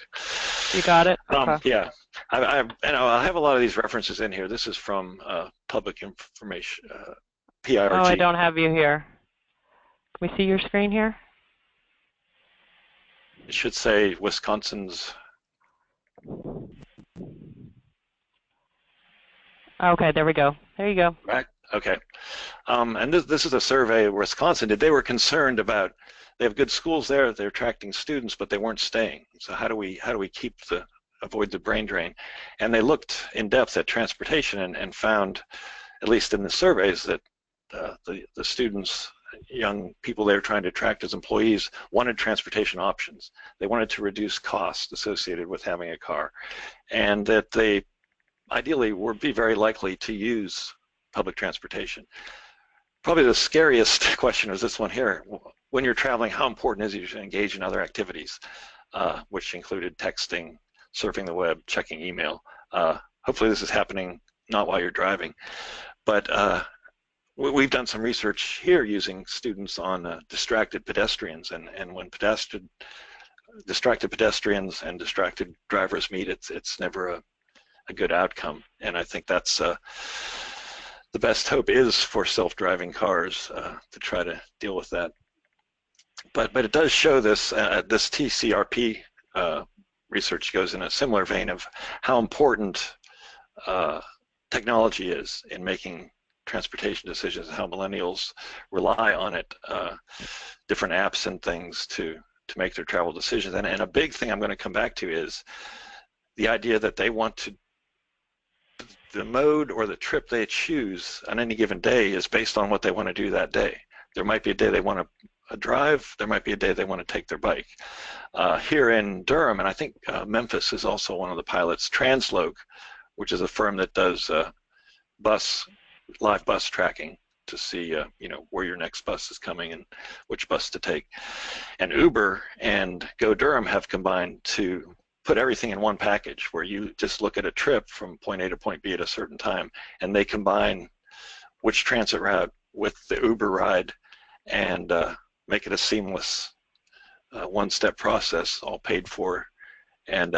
You got it? Okay. Yeah, I have a lot of these references in here. This is from public information, Oh, I PIRG. don't have you here. Can we see your screen here? It should say Wisconsin's. Okay, there we go. There you go. Right. Okay. And this is a survey of Wisconsin. They were concerned about, they have good schools there, they're attracting students, but they weren't staying. So how do we avoid the brain drain? And they looked in depth at transportation and found, at least in the surveys, that the students, young people they were trying to attract as employees, wanted transportation options. They wanted to reduce costs associated with having a car, and that they ideally would be very likely to use public transportation. Probably the scariest question is this one here. When you're traveling, how important is it to engage in other activities, which included texting, surfing the web, checking email? Hopefully this is happening not while you're driving, but we've done some research here using students on distracted pedestrians, and when distracted pedestrians and distracted drivers meet, it's never a good outcome. And I think that's the best hope is for self-driving cars to try to deal with that. But it does show this this TCRP research goes in a similar vein of how important technology is in making transportation decisions, and how millennials rely on it, different apps and things to make their travel decisions. And a big thing I'm going to come back to is the idea that they want to, the mode or the trip they choose on any given day is based on what they want to do that day. There might be a day they want to drive, there might be a day they want to take their bike. Here in Durham, and I think Memphis is also one of the pilots, Transloc, which is a firm that does live bus tracking to see where your next bus is coming and which bus to take. And Uber and Go Durham have combined to put everything in one package where you just look at a trip from point A to point B at a certain time, and they combine which transit route with the Uber ride and make it a seamless one-step process, all paid for and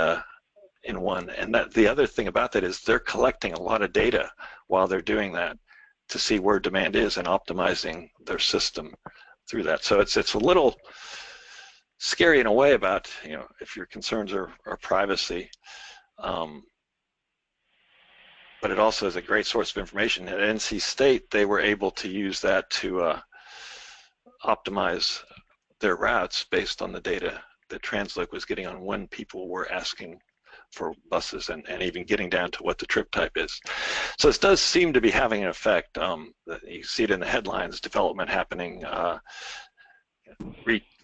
in one. And the other thing about that is they're collecting a lot of data while they're doing that to see where demand is and optimizing their system through that. So it's a little scary in a way about, if your concerns are privacy, but it also is a great source of information. At NC State, they were able to use that to optimize their routes based on the data that Transloc was getting on when people were asking for buses and even getting down to what the trip type is. So this does seem to be having an effect. You see it in the headlines, development happening,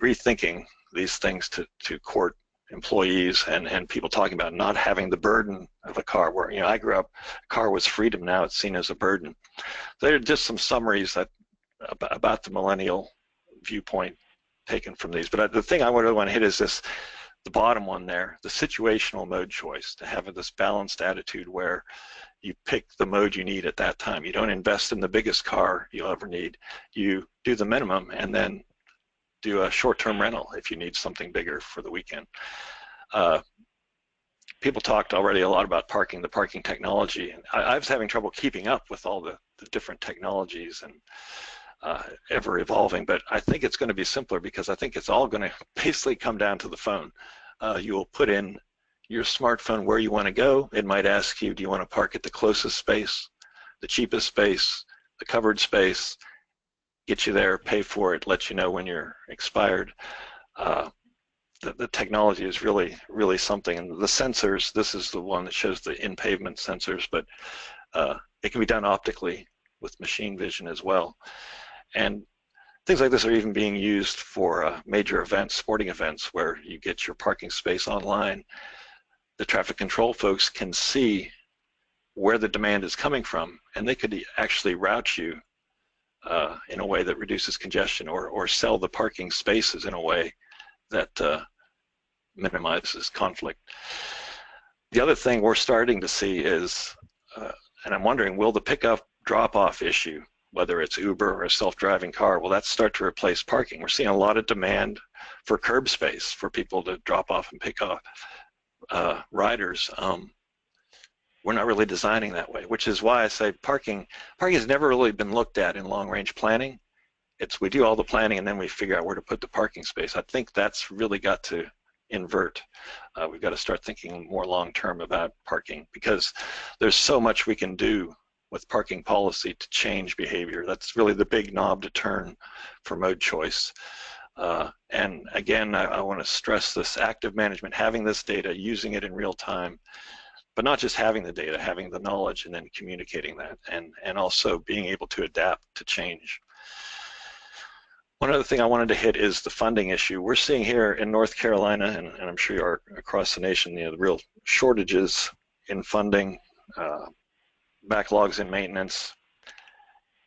rethinking these things to court employees and people talking about not having the burden of a car. Where I grew up, a car was freedom. Now it's seen as a burden. There are just some summaries about the millennial viewpoint taken from these. But the thing I really want to hit is this, the bottom one there, the situational mode choice, to have this balanced attitude where you pick the mode you need at that time. You don't invest in the biggest car you'll ever need. You do the minimum and then do a short-term rental if you need something bigger for the weekend. People talked already a lot about the parking technology. I was having trouble keeping up with all the different technologies and ever evolving, but I think it's going to be simpler because I think it's all going to basically come down to the phone. You will put in your smartphone where you want to go. It might ask you, do you want to park at the closest space, the cheapest space, the covered space, get you there, pay for it, let you know when you're expired. The technology is really, really something. And the sensors, this is the one that shows the in-pavement sensors, but it can be done optically with machine vision as well. And things like this are even being used for major events, sporting events, where you get your parking space online. The traffic control folks can see where the demand is coming from, and they could actually route you in a way that reduces congestion, or sell the parking spaces in a way that minimizes conflict. The other thing we're starting to see is, and I'm wondering, will the pickup drop-off issue, whether it's Uber or a self-driving car, will that start to replace parking? We're seeing a lot of demand for curb space for people to drop off and pick up riders. we're not really designing that way, which is why I say parking has never really been looked at in long-range planning. It's we do all the planning and then we figure out where to put the parking space. I think that's really got to invert. We've got to start thinking more long-term about parking, because there's so much we can do with parking policy to change behavior. That's really the big knob to turn for mode choice. And again, I want to stress this active management, having this data, using it in real time, but not just having the data, having the knowledge and then communicating that, and also being able to adapt to change. One other thing I wanted to hit is the funding issue. We're seeing here in North Carolina, and I'm sure you are across the nation, the real shortages in funding, backlogs in maintenance.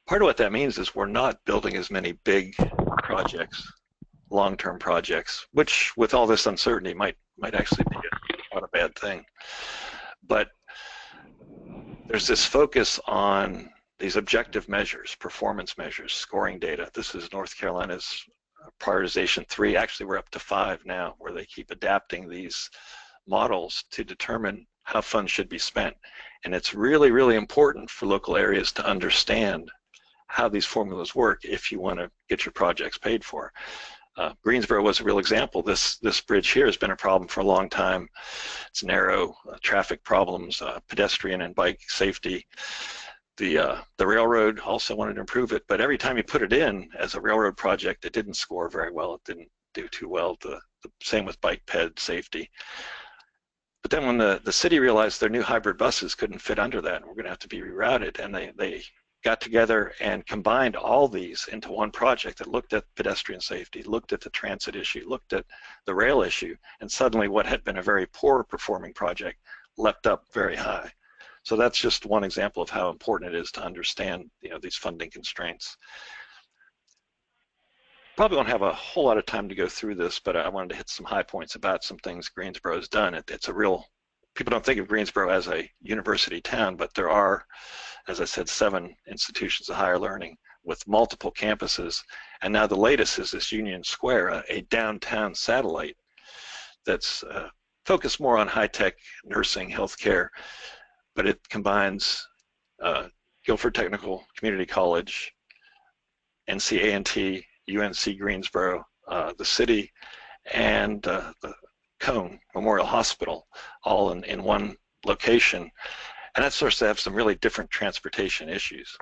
Part of what that means is we're not building as many big projects, long-term projects, which with all this uncertainty might actually be not a bad thing. But there's this focus on these objective measures, performance measures, scoring data. This is North Carolina's prioritization 3. Actually, we're up to 5 now, where they keep adapting these models to determine how funds should be spent. And it's really, really important for local areas to understand how these formulas work if you want to get your projects paid for. Greensboro was a real example. This bridge here has been a problem for a long time. It's narrow, traffic problems, pedestrian and bike safety. The railroad also wanted to improve it, but every time you put it in as a railroad project, it didn't score very well. It didn't do too well. The same with bike ped safety. But then when the city realized their new hybrid buses couldn't fit under that, and we're going to have to be rerouted, and they got together and combined all these into one project that looked at pedestrian safety, looked at the transit issue, looked at the rail issue, and suddenly what had been a very poor performing project leapt up very high. So that's just one example of how important it is to understand, these funding constraints. Probably won't have a whole lot of time to go through this, but I wanted to hit some high points about some things Greensboro has done. It's a real, people don't think of Greensboro as a university town, but there are, as I said, 7 institutions of higher learning with multiple campuses. And now the latest is this Union Square, a downtown satellite that's focused more on high-tech nursing, healthcare, but it combines Guilford Technical Community College, NCA&T, UNC Greensboro, the city, and the Cone Memorial Hospital, all in one location. And that starts to have some really different transportation issues.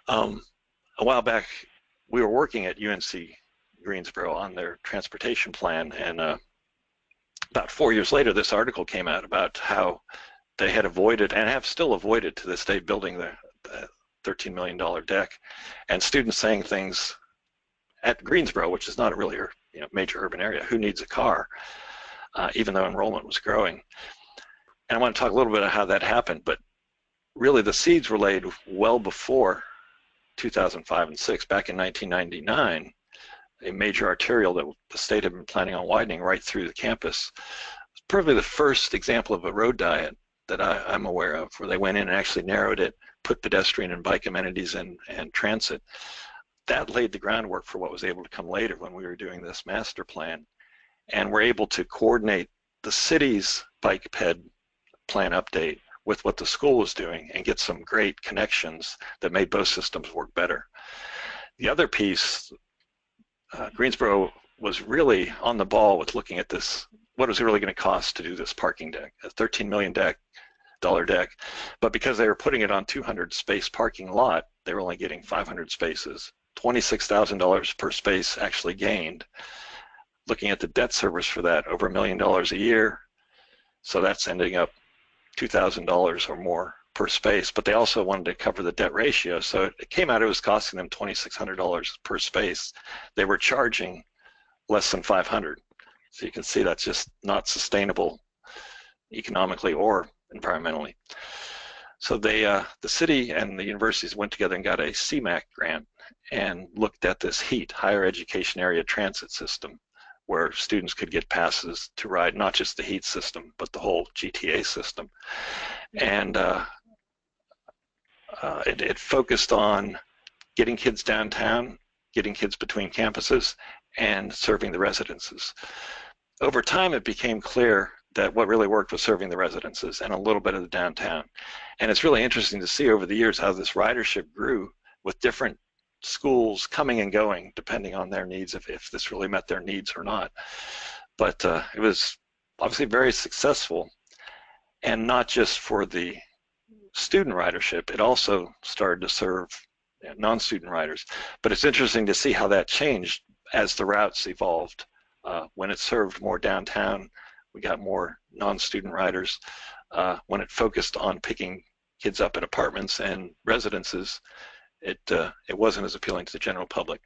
A while back, we were working at UNC Greensboro on their transportation plan, and about 4 years later, this article came out about how they had avoided, and have still avoided to this day, building the $13 million deck, and students saying things at Greensboro, which is not a really major urban area, who needs a car, even though enrollment was growing. And I want to talk a little bit about how that happened, but really the seeds were laid well before 2005 and 6. Back in 1999, a major arterial that the state had been planning on widening right through the campus was probably the first example of a road diet that I'm aware of, where they went in and actually narrowed it, put pedestrian and bike amenities and transit. That laid the groundwork for what was able to come later when we were doing this master plan. And we're able to coordinate the city's bike ped plan update with what the school was doing and get some great connections that made both systems work better. The other piece, Greensboro was really on the ball with looking at this, what was it really going to cost to do this parking deck, a $13 million deck, but because they were putting it on 200 space parking lot, they were only getting 500 spaces, $26,000 per space actually gained. Looking at the debt service for that, over $1 million a year, so that's ending up $2,000 or more per space, but they also wanted to cover the debt ratio, so it came out it was costing them $2,600 per space. They were charging less than $500. So you can see that's just not sustainable economically or environmentally. So they, the city and the universities went together and got a CMAQ grant and looked at this HEAT, Higher Education Area Transit System, where students could get passes to ride not just the HEAT system, but the whole GTA system. And it focused on getting kids downtown, getting kids between campuses, and serving the residences. Over time, it became clear that what really worked was serving the residences and a little bit of the downtown. And it's really interesting to see over the years how this ridership grew with different schools coming and going depending on their needs, if this really met their needs or not. But it was obviously very successful, and not just for the student ridership, it also started to serve non-student riders. But it's interesting to see how that changed as the routes evolved. When it served more downtown, we got more non-student riders. When it focused on picking kids up at apartments and residences, it wasn't as appealing to the general public.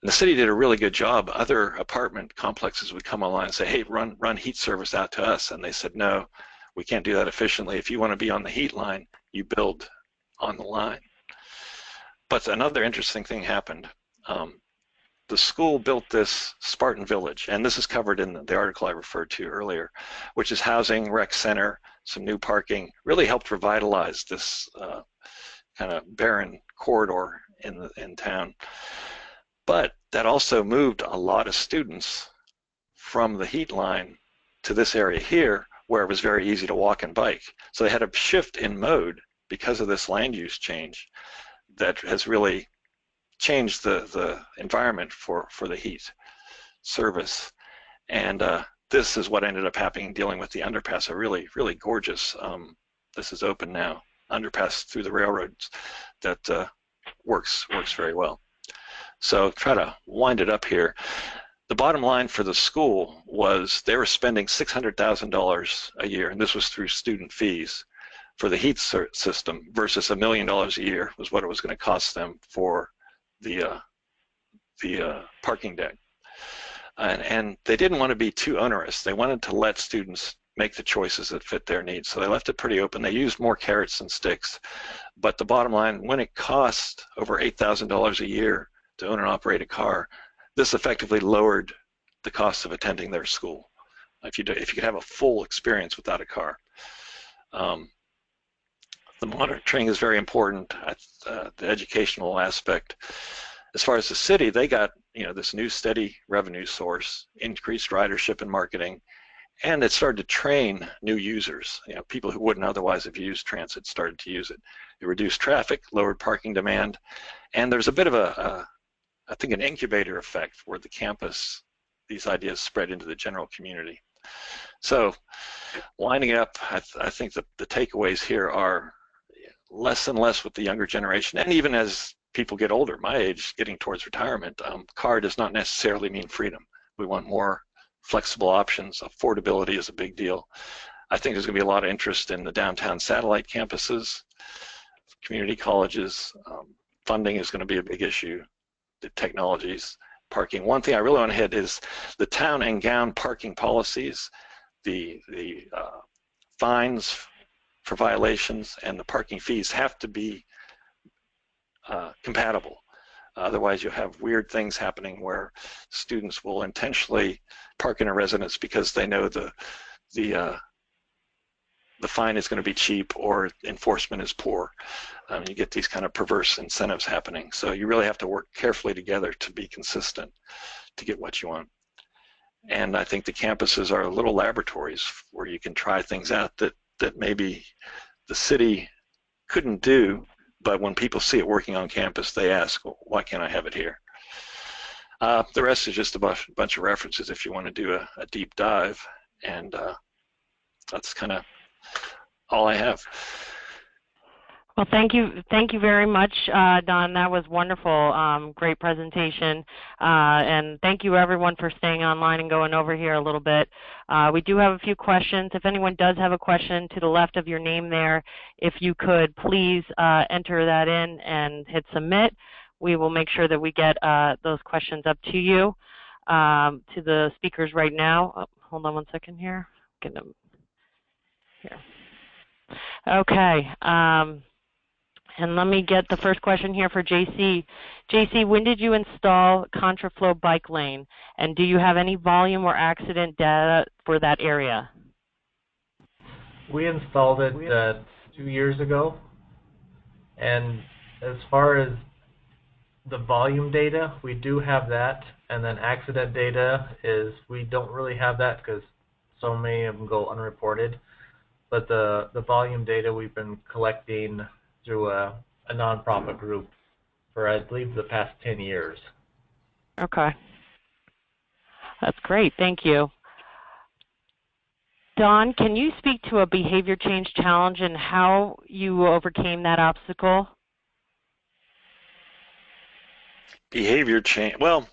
And the city did a really good job. Other apartment complexes would come online and say, hey, run heat service out to us. And they said, no, we can't do that efficiently. If you want to be on the heat line, you build on the line. But another interesting thing happened. The school built this Spartan Village, and this is covered in the article I referred to earlier, which is housing, rec center, some new parking, really helped revitalize this kind of barren corridor in town. But that also moved a lot of students from the heat line to this area here, where it was very easy to walk and bike. So they had a shift in mode because of this land use change that has really changed the environment for the heat service. And this is what ended up happening dealing with the underpass, a really, really gorgeous, this is open now, underpass through the railroads that works very well. So try to wind it up here. The bottom line for the school was they were spending $600,000 a year, and this was through student fees, for the heat system versus $1 million a year was what it was going to cost them for the parking deck. And they didn't want to be too onerous. They wanted to let students make the choices that fit their needs. So they left it pretty open. They used more carrots than sticks. But the bottom line, when it cost over $8,000 a year to own and operate a car, this effectively lowered the cost of attending their school. If you could have a full experience without a car. The monitoring is very important, the educational aspect. As far as the city, they got this new steady revenue source, increased ridership and marketing, and it started to train new users. People who wouldn't otherwise have used transit started to use it. It reduced traffic, lowered parking demand, and there's a bit of I think an incubator effect where the campus, these ideas spread into the general community. So winding up, I think that the takeaways here are less and less with the younger generation, and even as people get older, my age, getting towards retirement, car does not necessarily mean freedom. We want more flexible options. Affordability is a big deal. I think there's going to be a lot of interest in the downtown satellite campuses, community colleges. Funding is going to be a big issue. The technologies, parking. One thing I really want to hit is the town and gown parking policies, the fines for violations and the parking fees have to be compatible. Otherwise, you'll have weird things happening where students will intentionally park in a residence because they know the fine is going to be cheap or enforcement is poor. You get these kind of perverse incentives happening. So you really have to work carefully together to be consistent to get what you want. And I think the campuses are little laboratories where you can try things out that maybe the city couldn't do, but when people see it working on campus, they ask, well, why can't I have it here? The rest is just a bunch of references if you want to do a deep dive, and that's kind of all I have. Well, thank you very much, Don. That was wonderful, great presentation, and thank you everyone for staying online and going over here a little bit. We do have a few questions. If anyone does have a question to the left of your name there, if you could please enter that in and hit submit. We will make sure that we get those questions up to you, to the speakers right now. Oh, hold on one second here. Get them here. Okay. And let me get the first question here for JC. JC, when did you install contraflow bike lane? And do you have any volume or accident data for that area? We installed it 2 years ago. And as far as the volume data, we do have that. And then accident data is, we don't really have that because so many of them go unreported. But the volume data we've been collecting through a nonprofit group for, I believe, the past 10 years. Okay. That's great. Thank you. Don, can you speak to a behavior change challenge and how you overcame that obstacle? Behavior change. Well,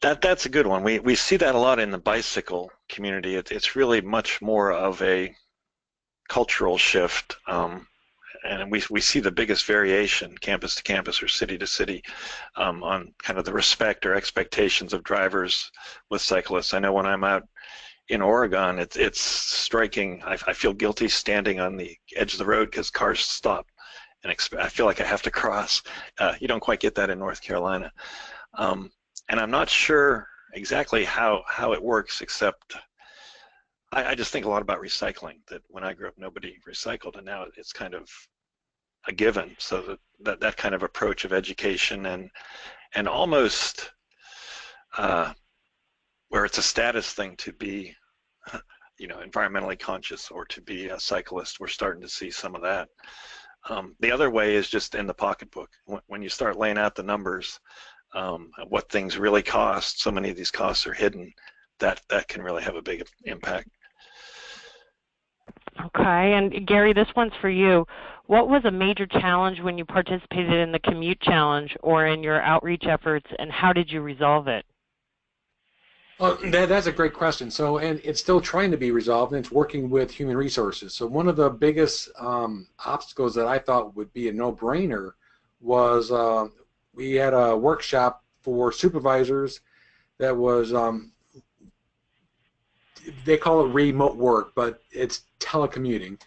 that's a good one. We see that a lot in the bicycle community. It's really much more of a cultural shift, and we see the biggest variation campus to campus or city to city on kind of the respect or expectations of drivers with cyclists. I know when I'm out in Oregon, it's striking. I feel guilty standing on the edge of the road because cars stop, and I feel like I have to cross. You don't quite get that in North Carolina. And I'm not sure exactly how it works, except I just think a lot about recycling, that when I grew up, nobody recycled, and now it's kind of a given. So that kind of approach of education and almost where it's a status thing to be, environmentally conscious or to be a cyclist, we're starting to see some of that. The other way is just in the pocketbook. When you start laying out the numbers, what things really cost, so many of these costs are hidden, that can really have a big impact. Okay, and Gary, this one's for you. What was a major challenge when you participated in the commute challenge or in your outreach efforts, and how did you resolve it? Well, that's a great question. So, and it's still trying to be resolved, and it's working with human resources. So one of the biggest obstacles that I thought would be a no-brainer was we had a workshop for supervisors that was, they call it remote work, but it's telecommuting.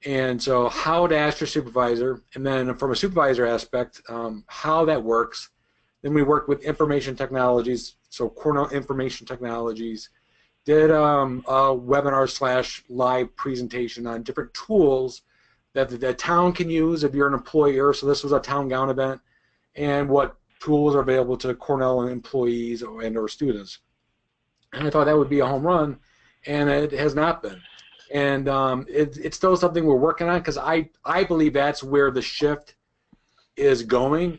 And so how to ask your supervisor, and then from a supervisor aspect, how that works. Then we worked with information technologies, so Cornell Information Technologies, did a webinar / live presentation on different tools that the town can use if you're an employer. So this was a town gown event, and what tools are available to Cornell employees and or students. And I thought that would be a home run, and it has not been. And it's still something we're working on, because I believe that's where the shift is going.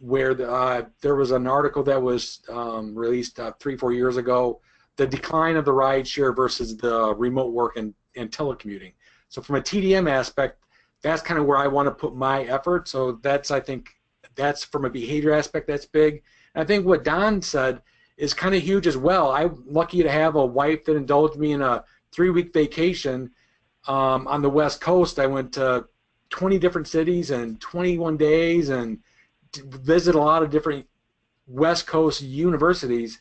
Where there was an article that was released 3-4 years ago, the decline of the ride share versus the remote work and telecommuting. So from a TDM aspect, that's kind of where I want to put my effort. So I think that's from a behavior aspect, that's big. And I think what Don said is kind of huge as well. I'm lucky to have a wife that indulged me in a 3-week vacation on the West Coast. I went to 20 different cities in 21 days and visit a lot of different West Coast universities,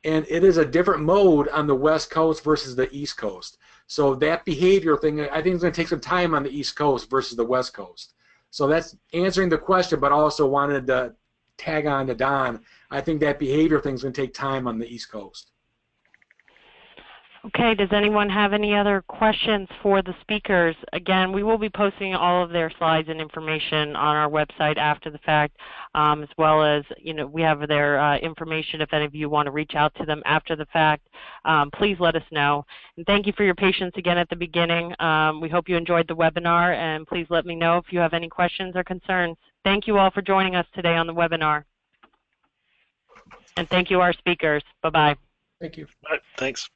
and it is a different mode on the West Coast versus the East Coast. So that behavior thing, I think, is going to take some time on the East Coast versus the West Coast. So that's answering the question, but also wanted to tag on to Don. I think that behavior thing is going to take time on the East Coast. Okay, does anyone have any other questions for the speakers? Again, we will be posting all of their slides and information on our website after the fact, as well as, we have their information if any of you want to reach out to them after the fact. Please let us know. And thank you for your patience again at the beginning. We hope you enjoyed the webinar, and please let me know if you have any questions or concerns. Thank you all for joining us today on the webinar. And thank you, our speakers. Bye-bye. Thank you. All right, thanks.